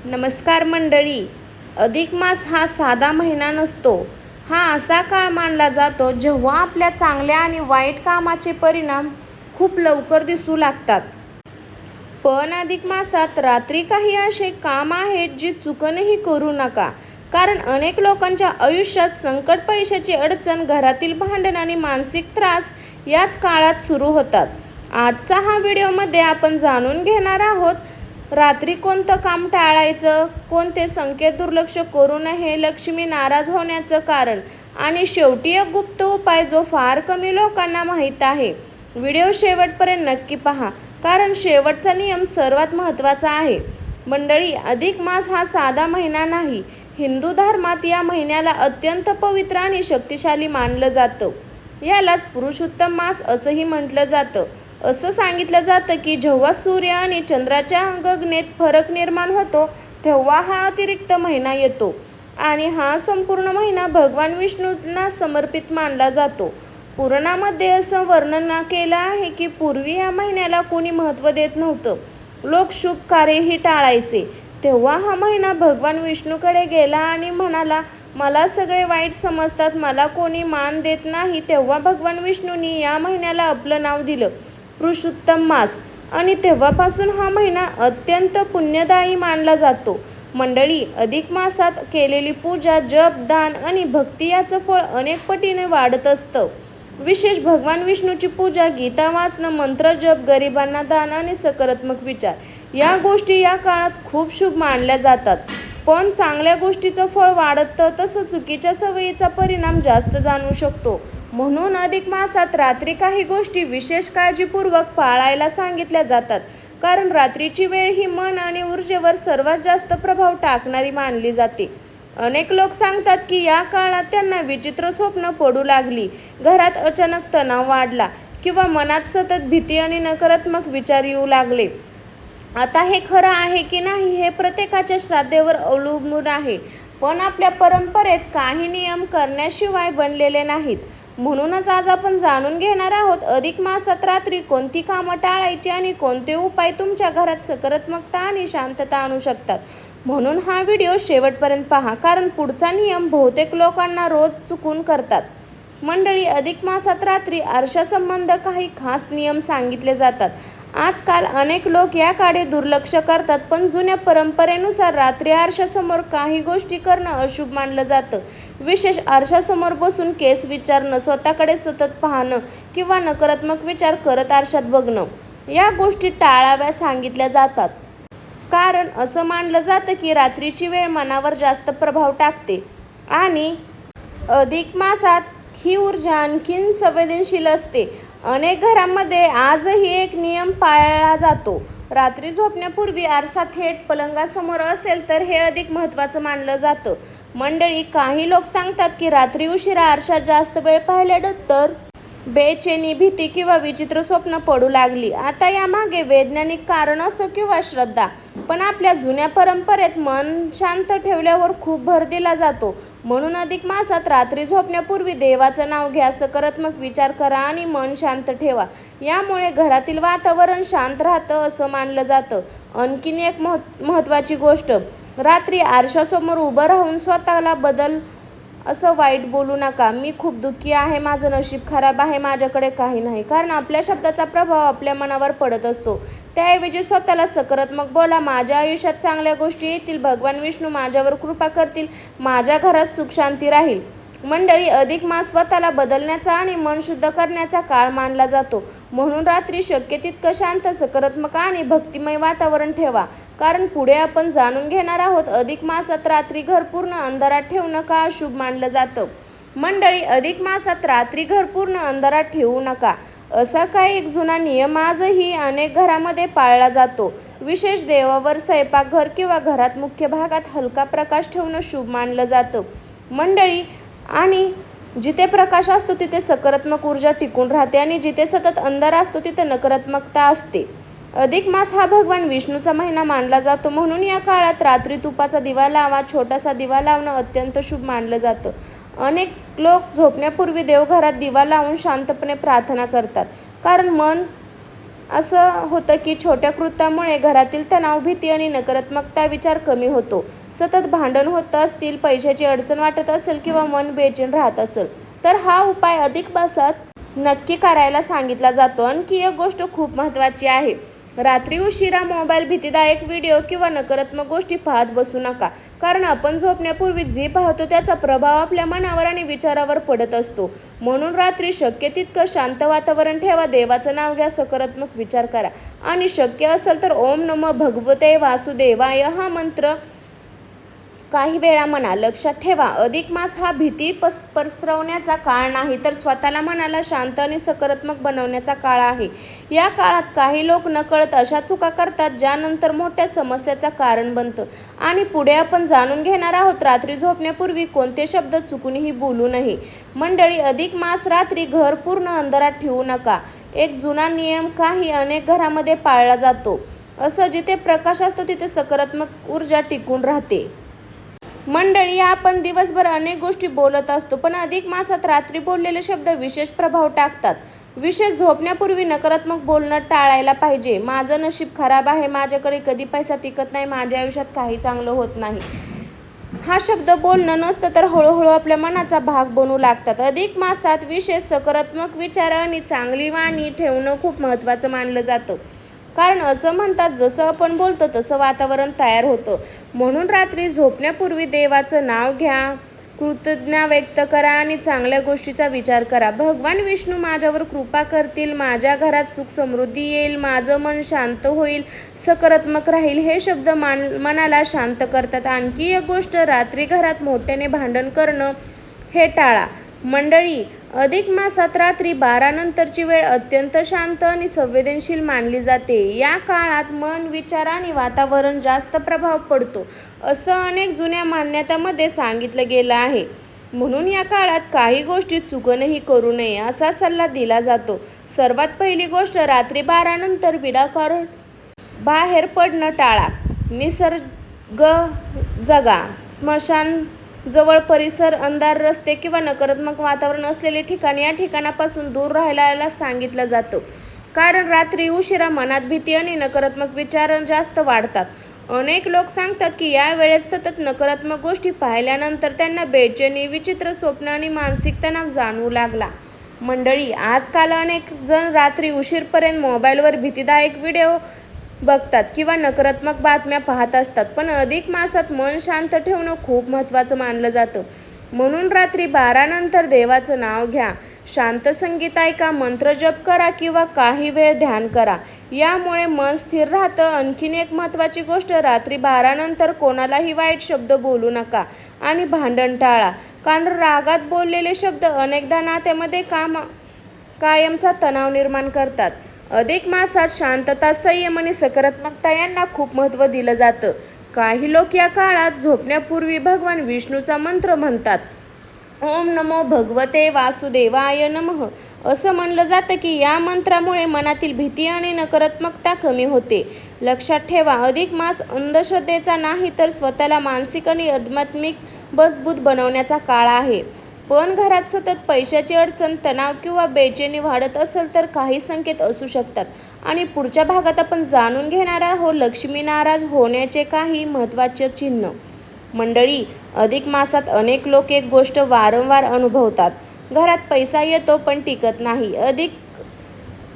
नमस्कार मंडळी. अधिक मास हा साधा महिना नसतो. हा असा काळ मानला जातो जेव्हा आपल्या चांगल्या आणि वाईट कामाचे परिणाम खूप लवकर दिसू लागतात. पण अधिक मासात रात्री काही असे काम आहेत जी चुकूनही करू नका. कारण अनेक लोकांच्या आयुष्यात संकट, पैशाची अडचण, घरातील भांडण आणि मानसिक त्रास याच काळात सुरू होतात. आजचा हा व्हिडिओमध्ये आपण जाणून घेणार आहोत रात्री कोणतं काम टाळायचं, कोणते संकेत दुर्लक्ष करू नये, लक्ष्मी नाराज होण्याचं कारण आणि शेवटी एक गुप्त उपाय जो फार कमी लोकांना माहीत आहे. व्हिडिओ शेवटपर्यंत नक्की पहा, कारण शेवटचा नियम सर्वात महत्त्वाचा आहे. मंडळी, अधिक मास हा साधा महिना नाही. हिंदू धर्मात या महिन्याला अत्यंत पवित्र आणि शक्तिशाली मानलं जातं. यालाच पुरुषोत्तम मास असंही म्हटलं जातं. असं सांगितलं जातं की जेव्हा सूर्य आणि चंद्राच्या गगनेत फरक निर्माण होतो तेव्हा हा अतिरिक्त महिना येतो आणि हा संपूर्ण महिना भगवान विष्णूंना समर्पित मानला जातो. पुराणामध्ये असं वर्णन केलं आहे की पूर्वी या महिन्याला कोणी महत्त्व देत नव्हतं. लोक शुभ कार्यही टाळायचे. तेव्हा हा महिना भगवान विष्णूकडे गेला आणि म्हणाला, मला सगळे वाईट समजतात, मला कोणी मान देत नाही. तेव्हा भगवान विष्णूंनी या महिन्याला आपलं नाव दिलं, पुरुषोत्तम मास, आणि तेव्हापासून हा महिना अत्यंत पुण्यदायी मानला जातो. मंडळी, अधिक मासात केलेली पूजा, जप, दान आणि भक्ती याचं फळ अनेक पटीने वाढत असतं. विशेष भगवान विष्णूची पूजा, गीता वाचणं, मंत्र जप, गरिबांना दान आणि सकारात्मक विचार या गोष्टी या काळात खूप शुभ मानल्या जातात. पण चांगल्या गोष्टीचं फळ वाढतं तसं चुकीच्या सवयीचा परिणाम जास्त जाणवू शकतो. म्हणून अधिक मासात रात्री काही गोष्टी विशेष काळजीपूर्वक पाळायला सांगितल्या जातात. कारण रात्रीची वेळ ही मन आणि ऊर्जेवर सर्वात जास्त प्रभाव टाकणारी मानली जाते. अनेक लोक सांगतात की या काळात त्यांना विचित्र स्वप्न पडू लागली, घरात अचानक तणाव वाढला किंवा मनात सतत भीती आणि नकारात्मक विचार येऊ लागले. आता हे खरं आहे की नाही हे प्रत्येकाच्या श्रद्धेवर अवलंबून आहे. पण आपल्या परंपरेत काही नियम करण्याशिवाय बनलेले नाहीत. म्हणूनच आज आपण जाणून घेणार आहोत अधिक मासात रात्री कोणती कामं टाळायची आणि कोणते उपाय तुमच्या घरात सकारात्मकता आणि शांतता आणू शकतात. म्हणून हा व्हिडिओ शेवटपर्यंत पहा, कारण पुढचा नियम बहुतेक लोकांना रोज चुकून करतात. मंडळी, अधिक मासात रात्री आरशासंबंध काही खास नियम सांगितले जातात. आजकाल अनेक लोक याकडे दुर्लक्ष करतात, पण जुन्या परंपरेनुसार रात्री आरशासमोर काही गोष्टी करणं अशुभ मानलं जातं. विशेष आरशासमोर बसून केस विचारणं, स्वतःकडे सतत पाहणं किंवा नकारात्मक विचार करत आरशात बघणं या गोष्टी टाळाव्या सांगितल्या जातात. कारण असं मानलं जातं की रात्रीची वेळ मनावर जास्त प्रभाव टाकते आणि अधिक मासात ही ऊर्जा आणखीन संवेदनशील असते. अनेक घरांमध्ये आजही एक नियम पाळला जातो. रात्री झोपण्यापूर्वी आरसा थेट पलंगासमोर असेल तर हे अधिक महत्त्वाचं मानलं जातं. मंडळी, काही लोक सांगतात की रात्री उशिरा आरशात जास्त वेळ पाहिल्यानंतर बेचैनी, भीती किंवा विचित्र स्वप्न पडू लागली. आता यामागे वैज्ञानिक कारण असो किंवा श्रद्धा, पण आपल्या जुन्या परंपरेत मन शांत ठेवल्यावर खूप भर दिला जातो. म्हणून अधिक मासात रात्री झोपण्यापूर्वी देवाचं नाव घ्या, सकारात्मक विचार करा आणि मन शांत ठेवा. यामुळे घरातील वातावरण शांत राहतं असं मानलं जातं. आणखीन एक महत्त्वाची गोष्ट, रात्री आरशासमोर उभं राहून स्वतःला बदल असं वाईट बोलू नका. मी खूप दुःखी आहे, माझं नशीब खराब आहे, माझ्याकडे काही नाही. कारण आपल्या शब्दाचा प्रभाव आपल्या मनावर पडत असतो. त्याऐवजी स्वतःला सकारात्मक बोला, माझ्या आयुष्यात चांगल्या गोष्टी येतील, भगवान विष्णू माझ्यावर कृपा करतील, माझ्या घरात सुख शांती राहील. मंडळी, अधिक मास स्वतःला बदलण्याचा आणि मन शुद्ध करण्याचा काळ मानला जातो. म्हणून रात्री शक्य तितकं शांत, सकारात्मक आणि भक्तिमय वातावरण ठेवा. कारण पुढे आपण जाणून घेणार आहोत अधिक मासात रात्री घर पूर्ण अंधारात ठेवणं का अशुभ मानलं जातं. मंडळी, अधिक मासात रात्री घर पूर्ण अंधारात ठेवू नका असा काही एक जुना नियम आजही अनेक घरामध्ये पाळला जातो. विशेष देवावर, स्वयंपाकघर किंवा घरात मुख्य भागात हलका प्रकाश ठेवणं शुभ मानलं जातं. मंडळी, आणि जिथे प्रकाश असतो तिथे सकारात्मक ऊर्जा टिकून राहते आणि जिथे सतत अंधार असतो तिथे नकारात्मकता असते. अधिक मास हा भगवान विष्णूचा महिना मानला जातो. म्हणून या काळात रात्री तुपाचा दिवा लावा. छोटासा दिवा लावणं अत्यंत शुभ मानलं जातं. अनेक लोक झोपण्यापूर्वी देवघरात दिवा लावून शांतपणे प्रार्थना करतात. कारण मन असं होतं की छोट्या कृत्यामुळे घरातील तणाव, भीती आणि नकारात्मकता विचार कमी होतो. सतत भांडण होत असतील, पैशाची अडचण वाटत असेल किंवा मन बेचैन राहत असेल तर हा उपाय अधिक बसात नक्की करायला सांगितला जातो. आणखी एक गोष्ट खूप महत्त्वाची आहे. रात्री उशिरा मोबाईल, भीतीदायक व्हिडिओ किंवा नकारात्मक गोष्टी पाहत बसू नका. कारण आपण झोपण्यापूर्वी जे पाहतो त्याचा प्रभाव आपल्या मनावर आणि विचारावर पडत असतो. म्हणून रात्री शक्य तितकं शांत वातावरण ठेवा, देवाचं नाव घ्या, सकारात्मक विचार करा आणि शक्य असेल तर ओम नमो भगवते वासुदेवाय हा मंत्र काही वेळा म्हणा. लक्षात ठेवा, अधिक मास हा भीती पसरवण्याचा काळ नाही तर स्वतःला, मनाला शांत आणि सकारात्मक बनवण्याचा काळ आहे. या काळात काही लोक नकळत अशा चुका करतात ज्यानंतर मोठ्या समस्याचं कारण बनतं आणि पुढे आपण जाणून घेणार आहोत. रात्री झोपण्यापूर्वी कोणते शब्द चुकूनही बोलू नये. मंडळी, अधिक मास रात्री घर पूर्ण अंधारात ठेवू नका. एक जुना नियम अनेक घरामध्ये पाळला जातो. असं जिथे प्रकाश असतो तिथे सकारात्मक ऊर्जा टिकून राहते. मंडळी, आपण दिवसभर अनेक गोष्टी बोलत असतो पण अधिक मासात रात्री बोललेले शब्द विशेष प्रभाव टाकतात. विशेष झोपण्यापूर्वी नकारात्मक बोलणं टाळायला पाहिजे. माझं नशीब खराब आहे, माझ्याकडे कधी पैसा टिकत नाही, माझ्या आयुष्यात काही चांगलं होत नाही, हा शब्द बोलणं नसतं तर हळूहळू आपल्या मनाचा भाग बनू लागतात. अधिक मासात विशेष सकारात्मक विचार आणि चांगली वाणी ठेवणं खूप महत्त्वाचं मानलं जातं. कारण असं म्हणतात, जसं आपण बोलतो तसं वातावरण तयार होतं. म्हणून रात्री झोपण्यापूर्वी देवाचं नाव घ्या, कृतज्ञता व्यक्त करा आणि चांगल्या गोष्टीचा विचार करा. भगवान विष्णू माझ्यावर कृपा करतील, माझ्या घरात सुख समृद्धी येईल, माझं मन शांत होईल, सकारात्मक राहील, हे शब्द मनाला शांत करतात. आणखी एक गोष्ट, रात्री घरात मोठ्याने भांडण करणं हे टाळा. मंडळी, अधिक मासात रात्री 12 नंतरची वेळ अत्यंत शांत आणि संवेदनशील मानली जाते. या काळात मन, विचार आणि वातावरण जास्त प्रभाव पडतो असं अनेक जुन्या मान्यतांमध्ये सांगितलं गेलं आहे. म्हणून या काळात काही गोष्टी चुकूनही करू नये असा सल्ला दिला जातो. सर्वात पहिली गोष्ट, रात्री 12 नंतर विनाकारण बाहेर पडणं टाळा. निसर्ग जगा, स्मशान जवळ परिसर, अंधार रस्ते किंवा नकारात्मक वातावरण असलेले ठिकाण या ठिकाणापासून दूर राहायला सांगितलं जातं. कारण रात्री उशिरा मनात भीती आणि नकारात्मक विचार जास्त वाढतात. अनेक लोक सांगतात की या वेळेत सतत नकारात्मक गोष्टी पाहिल्यानंतर त्यांना बेचैनी, विचित्र स्वप्न आणि मानसिक तणाव जाणवू लागला. मंडळी, आजकाल अनेक जण रात्री उशीरपर्यंत मोबाईलवर भीतीदायक व्हिडिओ बघतात किंवा नकारात्मक बातम्या पाहत असतात. पण अधिक मासात मन शांत ठेवणं खूप महत्त्वाचं मानलं जातं. म्हणून रात्री 12 नंतर देवाचं नाव घ्या, शांत संगीत ऐका, मंत्र जप करा किंवा काही वेळ ध्यान करा. यामुळे मन स्थिर राहतं. आणखीन एक महत्त्वाची गोष्ट, रात्री 12 नंतर कोणालाही वाईट शब्द बोलू नका आणि भांडण टाळा. कारण रागात बोललेले शब्द अनेकदा नात्यामध्ये कायमचा तणाव निर्माण करतात. अधिक मासात शांतता, संयम आणि सकारात्मकता यांना खूप महत्त्व दिलं जातं. काही लोक या काळात झोपण्यापूर्वी भगवान विष्णूचा मंत्र म्हणतात. ओम नमो भगवते वासुदेवाय नमः असं म्हणलं जातं की या मंत्रामुळे मनातील भीती आणि नकारात्मकता कमी होते. लक्षात ठेवा, अधिक मास अंधश्रद्धेचा नाही तर स्वतःला मानसिक आणि आध्यात्मिक मजबूत बनवण्याचा काळ आहे. पण घरात सतत पैशाची अडचण, तणाव किंवा बेचैनी वाढत असेल तर काही संकेत असू शकतात. आणि पुढच्या भागात आपण जाणून घेणार आहोत लक्ष्मी नाराज होण्याचे काही महत्त्वाचे चिन्ह. मंडळी, अधिक मासात अनेक लोक एक गोष्ट वारंवार अनुभवतात. घरात पैसा येतो पण टिकत नाही.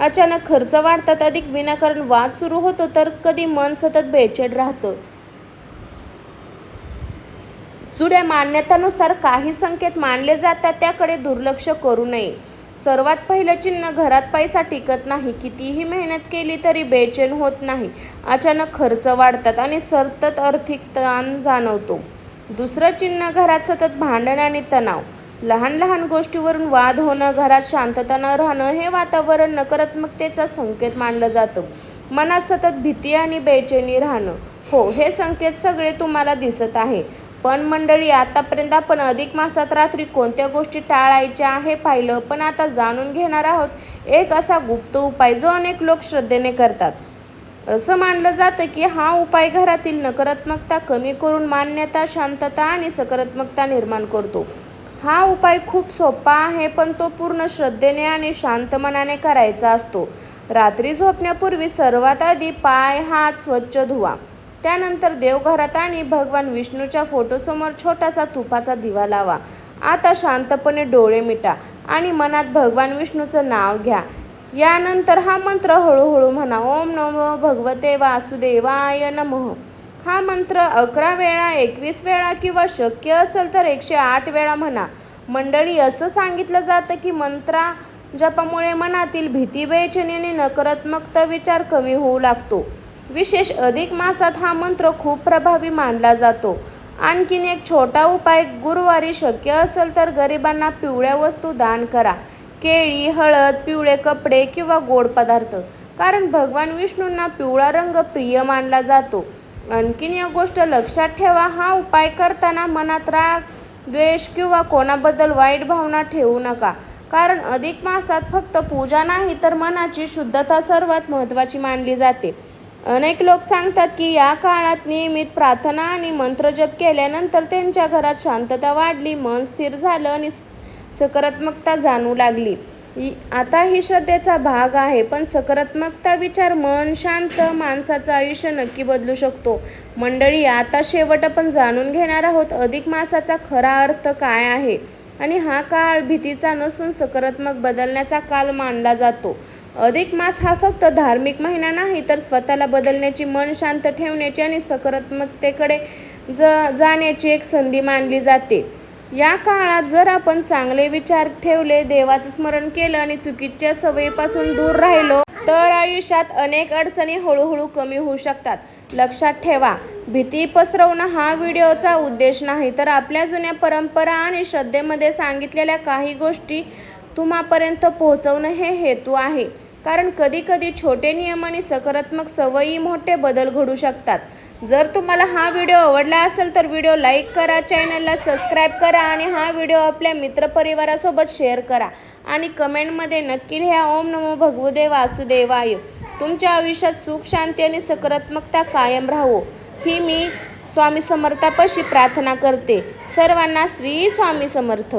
अचानक खर्च वाढतात, अधिक विनाकारण वाद सुरू होतो तर कधी मन सतत बेचैन राहतं. जुन्या मान्यतानुसार काही संकेत मानले जातात त्याकडे दुर्लक्ष करू नये. सर्वात पहिलं चिन्ह, घरात पैसा टिकत नाही. कितीही मेहनत केली तरी बेचैन होत नाही. अचानक खर्च वाढतात आणि सतत आर्थिक ताण जाणवतो. दुसरं चिन्ह, घरात सतत भांडण आणि तणाव. लहान लहान गोष्टीवरून वाद होणं, घरात शांतता न राहणं हे वातावरण नकारात्मकतेचा संकेत मानलं जातं. मनात सतत भीती आणि बेचैनी राहणं, हो, हे संकेत सगळे तुम्हाला दिसत आहे. पण मंडळी, आतापर्यंत आपण अधिक मासात रात्री कोणत्या गोष्टी टाळायच्या हे पाहिलं. पण आता जाणून घेणार आहोत एक असा गुप्त उपाय जो अनेक लोक श्रद्धेने करतात. असं मानलं जातं की हा उपाय घरातील नकारात्मकता कमी करून मान्यता, शांतता आणि सकारात्मकता निर्माण करतो. हा उपाय खूप सोपा आहे पण तो पूर्ण श्रद्धेने आणि शांत मनाने करायचा असतो. रात्री झोपण्यापूर्वी सर्वात आधी पाय हात स्वच्छ धुवा. त्यानंतर देवघरात आणि भगवान विष्णूच्या फोटोसमोर छोटासा तुपाचा दिवा लावा. आता शांतपणे डोळे मिटा आणि मनात भगवान विष्णूचं नाव घ्या. यानंतर हा मंत्र हळूहळू म्हणा. ओम नमो भगवते वासुदेवाय नमः. हा मंत्र 11 वेळा, 21 वेळा किंवा शक्य असेल तर 108 वेळा म्हणा. मंडळी, असं सांगितलं जातं की मंत्रा जपामुळे मनातील भीती, बेचैनी आणि नकारात्मक विचार कमी होऊ लागतो. विशेष अधिक मासात हा मंत्र खूप प्रभावी मानला जातो. आणखीन एक छोटा उपाय, गुरुवारी शक्य असेल तर गरिबांना पिवळ्या वस्तू दान करा. केळी, हळद, पिवळे कपडे किंवा गोड पदार्थ, कारण भगवान विष्णूंना पिवळा रंग प्रिय मानला जातो. आणखीन एक गोष्ट लक्षात ठेवा, हा उपाय करताना मनात राग, द्वेष किंवा कोणाबद्दल वाईट भावना ठेवू नका, कारण अधिक मासात फक्त पूजा नाही तर मनाची शुद्धता सर्वात महत्त्वाची मानली जाते. अनेक लोक सांगतात की या काळात नियमित प्रार्थना आणि मंत्रजप केल्यानंतर त्यांच्या घरात शांतता वाढली, मन स्थिर झालं आणि सकारात्मकता जाणू लागली. आता ही श्रद्धेचा भाग आहे, पण सकारात्मकता विचार, मन शांत माणसाचं आयुष्य नक्की बदलू शकतो. मंडळी, आता शेवट आपण जाणून घेणार आहोत अधिक मासाचा खरा अर्थ काय आहे. आणि हा काळ भीतीचा नसून सकारात्मक बदलण्याचा काल मानला जातो. अधिक मास हा फक्त धार्मिक महिना नाही, तर स्वतःला बदलण्याची, मन शांत ठेवण्याची आणि सकारात्मकतेकडे जाण्याची एक संधी मानली जाते. या काळात जर आपण चांगले विचार ठेवले, देवाचं स्मरण केलं आणि चुकीच्या सवयीपासून दूर राहिलो तर आयुष्यात अनेक अडचणी हळूहळू कमी होऊ शकतात. लक्षात ठेवा, भीती पसरवणं हा व्हिडिओचा उद्देश नाही, तर आपल्या जुन्या परंपरा आणि श्रद्धेमध्ये सांगितलेल्या काही गोष्टी तुम्हापर्यंत पोहोचवणं हे हेतू आहे. कारण कधीकधी छोटे नियम आणि सकारात्मक सवयी मोठे बदल घडू शकतात. जर तुम्हाला हा व्हिडिओ आवडला असेल तर व्हिडिओ लाईक करा, चॅनलला सबस्क्राईब करा आणि हा व्हिडिओ आपल्या मित्रपरिवारासोबत शेअर करा. आणि कमेंटमध्ये नक्की लिहा ओम नमो भगवते वासुदेवाय. तुमच्या आयुष्यात सुख, शांती आणि सकारात्मकता कायम राहो, ही मी स्वामी समर्थापाशी प्रार्थना करते. सर्वांना श्री स्वामी समर्थ.